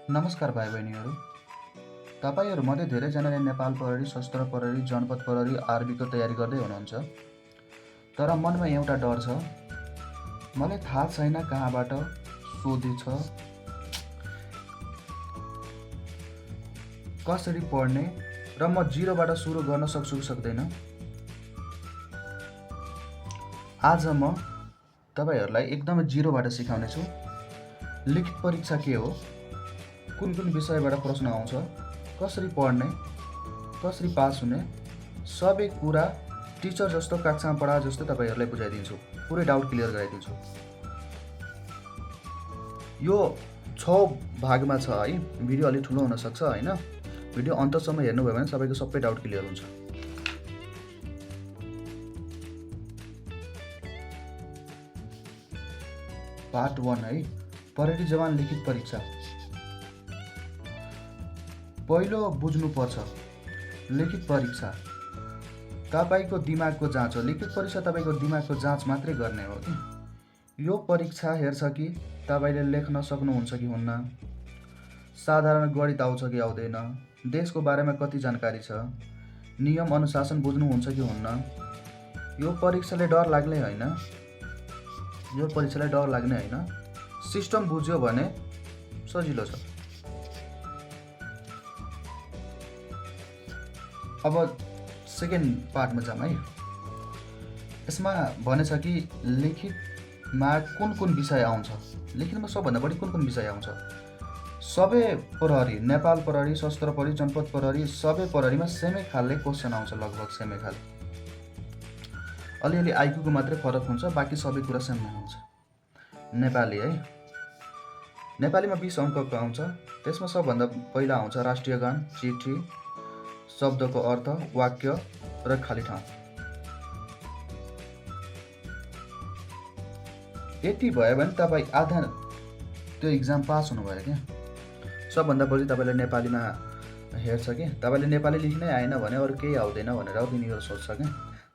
नमस्कार भाइ बहिनीहरू। तपाईँहरूमध्ये धेरैजनाले नेपाल प्रहरी, सशस्त्र प्रहरी, जनपद प्रहरी, आरबीको तयारी गर्दै हुनुहुन्छ। तर मनमा एउटा डर छ, मलाई थाहा छैन कहाँबाट सोधेछ, कसरी पढ्ने र म जिरोबाट सुरु गर्न सक्छु कि सक्दैन। आज म तपाईँहरूलाई एकदमै जिरोबाट सिकाउने छु। लिखित परीक्षा के हो, कुन कुन विषयबाट प्रश्न आउँछ, कसरी पढ्ने, कसरी पास हुने, सबै कुरा टिचर जस्तो कक्षामा पढाए जस्तो तपाईँहरूलाई बुझाइदिन्छु। पुरै डाउट क्लियर गराइदिन्छु। यो 6 भागमा छ है। भिडियो अलि ठुलो हुनसक्छ होइन। भिडियो अन्तसम्म हेर्नुभयो भने सबैको सबै डाउट क्लियर हुन्छ। पार्ट 1 है, प्रहरी जवान लिखित परीक्षा। पहिलो बुझ्नुपर्छ, लिखित परीक्षा तपाईँको दिमागको जाँच हो। लिखित परीक्षा तपाईँको दिमागको जाँच मात्रै गर्ने हो कि यो परीक्षा हेर्छ कि तपाईँले लेख्न सक्नुहुन्छ कि हुन्न, साधारण गणित आउँछ कि आउँदैन, देशको बारेमा कति जानकारी छ, नियम अनुशासन बुझ्नुहुन्छ कि हुन्न। यो परीक्षाले डर लाग्ने होइन, सिस्टम बुझ्यो भने सजिलो छ। अब सेकेन्ड पार्टमा जाऊँ है। यसमा भनेछ कि लिखितमा कुन कुन विषय आउँछ। लिखितमा सबभन्दा बढी कुन कुन विषय आउँछ। सबै प्रहरी, नेपाल प्रहरी, सशस्त्र प्रहरी, जनपद प्रहरी, सबै प्रहरीमा सेमै खालले क्वेसन आउँछ, लगभग सेमै खाले। अलिअलि आइक्यूको मात्रै फरक हुन्छ, बाँकी सबै कुरा सेमै आउँछ। नेपाली है, नेपालीमा 20 अङ्कको आउँछ। त्यसमा सबभन्दा पहिला आउँछ राष्ट्रिय गान, चिठी, शब्दको अर्थ, वाक्य र खाली ठाउँ। यति भयो भने तपाईँ आधा त्यो इक्जाम पास हुनुभयो क्या। सबभन्दा बढी तपाईँले नेपालीमा हेर्छ कि तपाईँले नेपाली लेख्नै आएन भने अरू केही आउँदैन भनेर तिनीहरू सोच्छ क्या।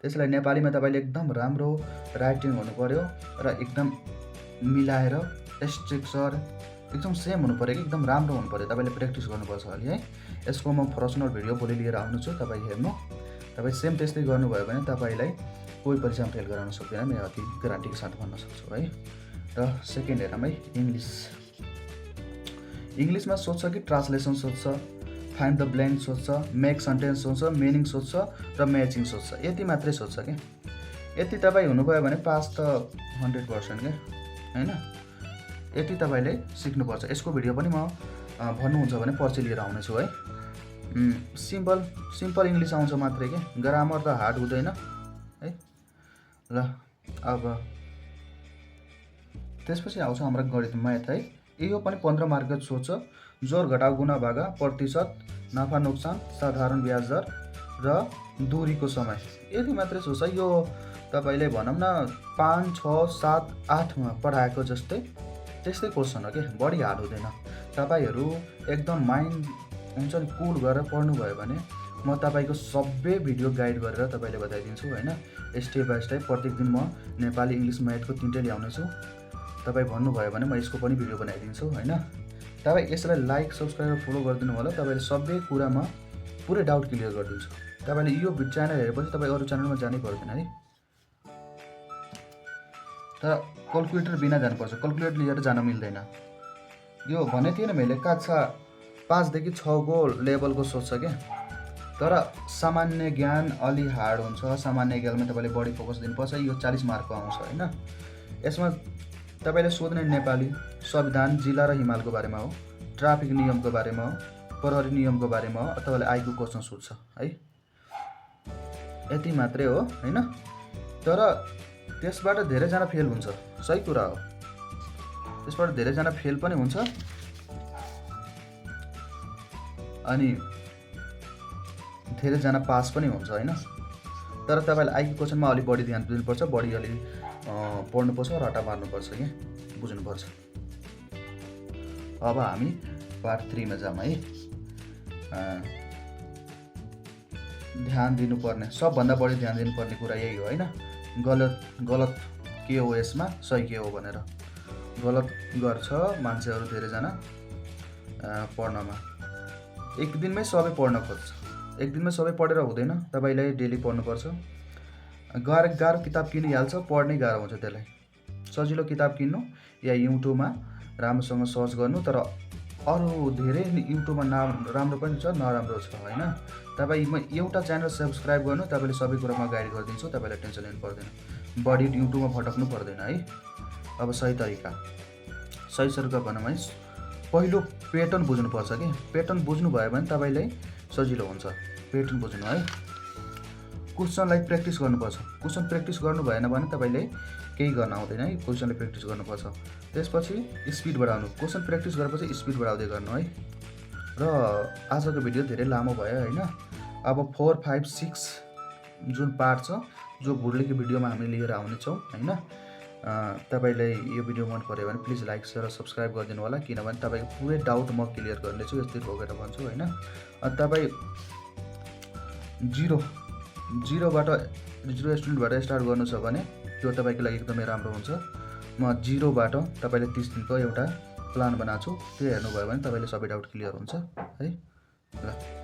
त्यसलाई नेपालीमा तपाईँले एकदम राम्रो राइटिङ हुनु पर्यो र एकदम मिलाएर स्ट्रक्चर एकदम सेम हुनु पर्यो कि एकदम राम्रो हुनु पर्यो। तपाईँले प्र्याक्टिस गर्नुपर्छ अलि है। यसको म पर्सनल भिडियो भोलि लिएर आउनु छु, तपाईँ हेर्नु। तपाईँ सेम त्यस्तै गर्नुभयो भने तपाईँलाई कोही परीक्षामा फेल गराउन सक्दैन, म अति ग्यारेन्टीको साथ भन्न सक्छु है। र सेकेन्ड हेरौँ है, इङ्ग्लिस। इङ्ग्लिसमा सोध्छ कि ट्रान्सलेसन सोध्छ, फाइन्ड द ब्ल्याङ्क सोध्छ, मेक सेन्टेन्स सोध्छ, मिनिङ सोध्छ र म्याचिङ सोध्छ। यति मात्रै सोध्छ क्या। यति तपाईँ हुनुभयो भने पास त 100% क्या होइन। यति तपाईँले सिक्नुपर्छ। यसको भिडियो पनि म भन्नुहुन्छ भने पर्सि लिएर आउनेछु है। सिम्पल इङ्ग्लिस आउँछ मात्रै के, ग्रामर त हार्ड हुँदैन है। ल अब त्यसपछि आउँछ हाम्रो गणित, म्याथ है। यो पनि 15 मार्क सोध्छ। जोड घटाउ गुणा भागा, प्रतिशत, नाफा नोक्सान, साधारण ब्याज दर र दूरीको समय। यति मात्रै सोध्छ। यो तपाईँले भनौँ न 5, 6, 7, 8मा पढाएको जस्तै त्यस्तै क्वेसन हो कि, बढी हार्ड हुँदैन। तपाईँहरू एकदम माइन्ड हुन्छ नि कुल गरेर पढ्नुभयो भने म तपाईँको सबै भिडियो गाइड गरेर तपाईँले बताइदिन्छु होइन। स्टेप बाई स्टेप प्रत्येक दिन म नेपाली, इङ्ग्लिस, म्याथको 3टै ल्याउनेछु। तपाईँ भन्नुभयो भने म यसको पनि भिडियो बनाइदिन्छु होइन। तपाईँ यसलाई लाइक, सब्सक्राइब र फलो गरिदिनु होला। तपाईँले सबै कुरामा पुरै डाउट क्लियर गरिदिन्छु। तपाईँले यो च्यानल हेरेपछि तपाईँ अरू च्यानलमा जानै पर्दैन है। तर क्यालकुलेटर बिना जानुपर्छ, क्यालकुलेटर लिएर जान मिल्दैन। यो भने थिएन मैले, कक्षा 5 देखि 6 को लेभलको सोध्छ क्या। तर सामान्य ज्ञान अलि हार्ड हुन्छ। सामान्य ज्ञानमा तपाईँले बढी फोकस दिनुपर्छ। यो 40 मार्कको आउँछ होइन। यसमा तपाईँले सोध्ने नेपाली, संविधान, जिल्ला र हिमालको बारेमा हो, ट्राफिक नियमको बारेमा हो, प्रहरी नियमको बारेमा हो, तपाईँले आइक्यू क्वेसन सोध्छ है। यति मात्रै हो होइन। तर त्यसबाट धेरैजना फेल हुन्छ, सही कुरा हो। त्यसबाट धेरैजना फेल पनि हुन्छ अनि धेरैजना पास पनि हुन्छ होइन। तर तपाईँले आइक्यू क्वेसनमा अलिक बढी ध्यान दिनुपर्छ, बढी अलि पढ्नुपर्छ, रटा मार्नुपर्छ कि बुझ्नुपर्छ। अब हामी पार्ट 3मा जाऊँ है। ध्यान दिनुपर्ने, सबभन्दा बढी ध्यान दिनुपर्ने कुरा यही हो होइन। गलत के हो यसमा, सही के हो भनेर। गलत गर्छ मान्छेहरू धेरैजना पढ्नमा। एक दिनमै सबै पढ्न खोज्छ, एक दिनमै सबै पढेर हुँदैन, तपाईँले डेली पढ्नुपर्छ। गाह्रो किताब किनिहाल्छ, पढ्नै गाह्रो हुन्छ त्यसलाई। सजिलो किताब किन्नु या युट्युबमा राम्रोसँग सर्च गर्नु। तर अरू धेरै युट्युबमा राम्रो पनि छ, नराम्रो छ होइन। तपाईँ एउटा च्यानल सब्सक्राइब गर्नु, तपाईँले सबै कुरामा गाइड गरिदिन्छु, तपाईँलाई टेन्सन लिनु पर्दैन, बढी युट्युबमा भटक्नु पर्दैन है। अब सही तरिका भनौँ है, पहिलो प्याटर्न बुझ्नुपर्छ कि प्याटर्न बुझ्नुभयो भने तपाईँलाई सजिलो हुन्छ। प्याटर्न बुझ्नु है, क्वेसनलाई प्र्याक्टिस गर्नुपर्छ। क्वेसन प्र्याक्टिस गर्नु भएन भने तपाईँले केही गर्न आउँदैन है, क्वेसनले प्र्याक्टिस गर्नुपर्छ। त्यसपछि स्पिड बढाउनु, क्वेसन प्र्याक्टिस गरेपछि स्पिड बढाउँदै गर्नु है। र आजको भिडियो धेरै लामो भयो होइन। अब 4, 5, 6 जुन पार्ट छ, जो भुर्लेको भिडियोमा हामी लिएर आउनेछौँ होइन। तपाईँलाई यो भिडियो मन पऱ्यो भने प्लिज लाइक शेयर र सब्सक्राइब गरिदिनु होला, किनभने तपाईँको पुरै डाउट म क्लियर गर्नेछु, यस्तै ठोकेर भन्छु होइन। तपाईँ जिरो स्टुडेन्टबाट स्टार्ट गर्नु छ भने त्यो तपाईँको लागि एकदमै राम्रो हुन्छ। म 0बाट तपाईँले 30 दिनको एउटा प्लान बनाएको छु, त्यो हेर्नुभयो भने तपाईँले सबै डाउट क्लियर हुन्छ है। ल।